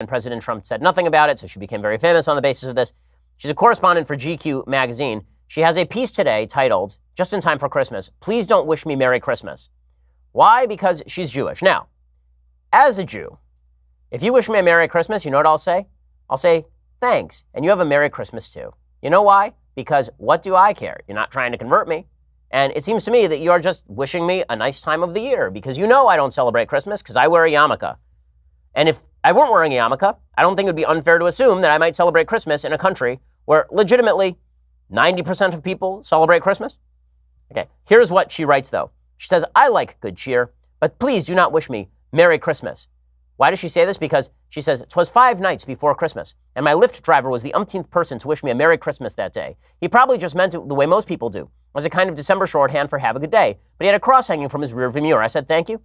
and President Trump said nothing about it, so she became very famous on the basis of this. She's a correspondent for GQ magazine. She has a piece today titled, just in time for Christmas, "Please Don't Wish Me Merry Christmas." Why? Because she's Jewish. Now, as a Jew, if you wish me a Merry Christmas, you know what I'll say? I'll say, thanks, and you have a Merry Christmas too. You know why? Because what do I care? You're not trying to convert me. And it seems to me that you are just wishing me a nice time of the year, because you know I don't celebrate Christmas because I wear a yarmulke. And if I weren't wearing a yarmulke, I don't think it would be unfair to assume that I might celebrate Christmas in a country where legitimately 90% of people celebrate Christmas. Okay, here's what she writes, though. She says, I like good cheer, but please do not wish me Merry Christmas. Why does she say this? Because she says, 'twas 5 nights before Christmas, and my Lyft driver was the umpteenth person to wish me a Merry Christmas that day. He probably just meant it the way most people do, as a kind of December shorthand for have a good day, but he had a cross hanging from his rearview mirror. I said, thank you,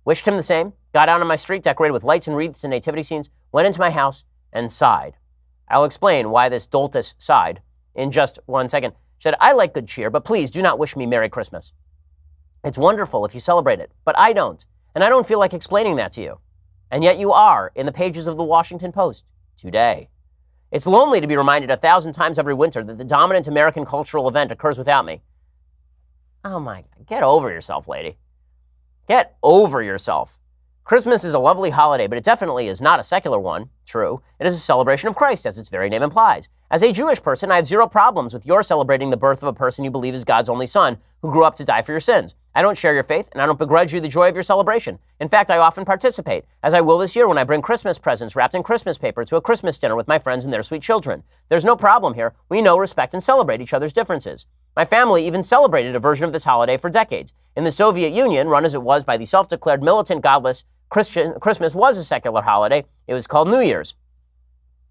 wished him the same, got out on my street decorated with lights and wreaths and nativity scenes, went into my house, and sighed. I'll explain why this doltus sighed in just 1 second. She said, I like good cheer, but please do not wish me Merry Christmas. It's wonderful if you celebrate it, but I don't, and I don't feel like explaining that to you. And yet you are in the pages of the Washington Post today. It's lonely to be reminded 1,000 times every winter that the dominant American cultural event occurs without me. Oh my, get over yourself, lady. Get over yourself. Christmas is a lovely holiday, but it definitely is not a secular one. True, it is a celebration of Christ, as its very name implies. As a Jewish person, I have zero problems with your celebrating the birth of a person you believe is God's only son, who grew up to die for your sins. I don't share your faith, and I don't begrudge you the joy of your celebration. In fact, I often participate, as I will this year when I bring Christmas presents wrapped in Christmas paper to a Christmas dinner with my friends and their sweet children. There's no problem here. We know, respect, and celebrate each other's differences. My family even celebrated a version of this holiday for decades. In the Soviet Union, run as it was by the self-declared militant, godless Christmas was a secular holiday. It was called New Year's.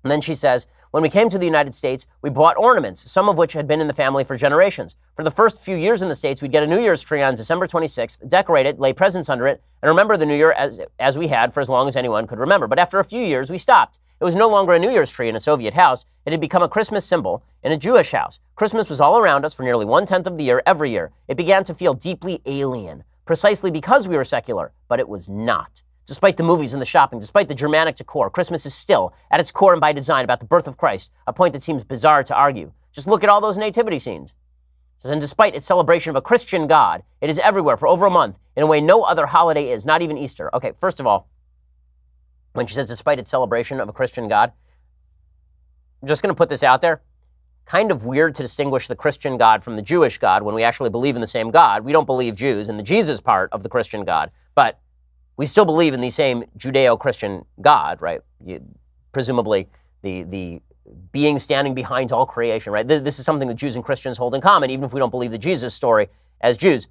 And then she says, when we came to the United States, we bought ornaments, some of which had been in the family for generations. For the first few years in the States, we'd get a New Year's tree on December 26th, decorate it, lay presents under it, and remember the New Year as we had for as long as anyone could remember. But after a few years, we stopped. It was no longer a New Year's tree in a Soviet house. It had become a Christmas symbol in a Jewish house. Christmas was all around us for nearly 1/10 of the year every year. It began to feel deeply alien, precisely because we were secular, but it was not. Despite the movies and the shopping, despite the Germanic decor, Christmas is still, at its core and by design, about the birth of Christ, a point that seems bizarre to argue. Just look at all those nativity scenes. And despite its celebration of a Christian God, it is everywhere for over a month in a way no other holiday is, not even Easter. Okay, first of all, when she says despite its celebration of a Christian God, I'm just going to put this out there. Kind of weird to distinguish the Christian God from the Jewish God when we actually believe in the same God. We don't believe Jews in the Jesus part of the Christian God, but we still believe in the same Judeo-Christian God, right? Presumably the being standing behind all creation, right? This is something that Jews and Christians hold in common, even if we don't believe the Jesus story as Jews.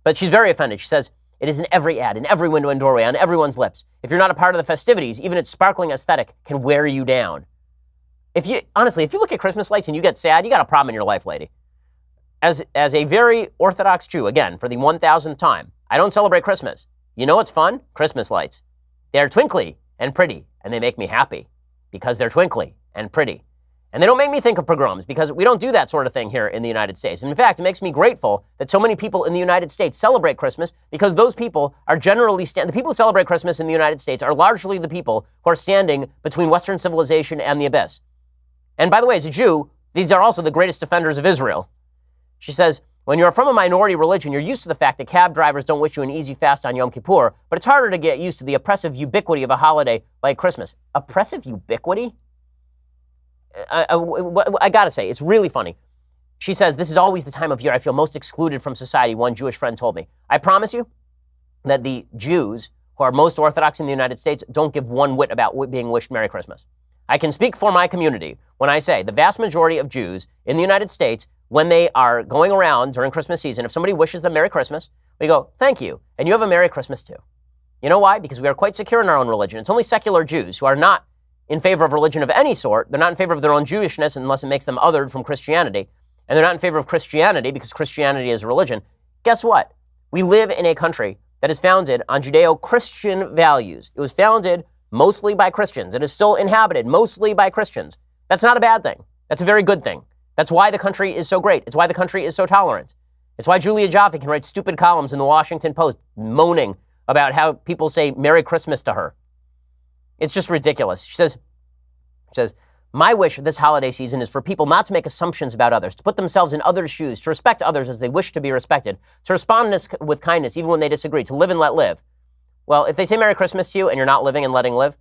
But she's very offended. She says, it is in every ad, in every window and doorway, on everyone's lips. If you're not a part of the festivities, even its sparkling aesthetic can wear you down. Honestly, if you look at Christmas lights and you get sad, you got a problem in your life, lady. As a very Orthodox Jew, again, for the 1,000th time, I don't celebrate Christmas. You know what's fun? Christmas lights. They're twinkly and pretty, and they make me happy because they're twinkly and pretty. And they don't make me think of pogroms because we don't do that sort of thing here in the United States. And in fact, it makes me grateful that so many people in the United States celebrate Christmas because those people are generally, the people who celebrate Christmas in the United States are largely the people who are standing between Western civilization and the abyss. And by the way, as a Jew, these are also the greatest defenders of Israel. She says, when you're from a minority religion, you're used to the fact that cab drivers don't wish you an easy fast on Yom Kippur, but it's harder to get used to the oppressive ubiquity of a holiday like Christmas. Oppressive ubiquity? I gotta say, it's really funny. She says, this is always the time of year I feel most excluded from society, one Jewish friend told me. I promise you that the Jews who are most Orthodox in the United States don't give one whit about being wished Merry Christmas. I can speak for my community when I say the vast majority of Jews in the United States, when they are going around during Christmas season, if somebody wishes them Merry Christmas, we go, thank you, and you have a Merry Christmas too. You know why? Because we are quite secure in our own religion. It's only secular Jews who are not in favor of religion of any sort. They're not in favor of their own Jewishness unless it makes them othered from Christianity. And they're not in favor of Christianity because Christianity is a religion. Guess what? We live in a country that is founded on Judeo-Christian values. It was founded mostly by Christians. It is still inhabited mostly by Christians. That's not a bad thing. That's a very good thing. That's why the country is so great. It's why the country is so tolerant. It's why Julia Jaffe can write stupid columns in the Washington Post moaning about how people say Merry Christmas to her. It's just ridiculous. She says, my wish this holiday season is for people not to make assumptions about others, to put themselves in others' shoes, to respect others as they wish to be respected, to respond with kindness even when they disagree, to live and let live. Well, if they say Merry Christmas to you and you're not living and letting live,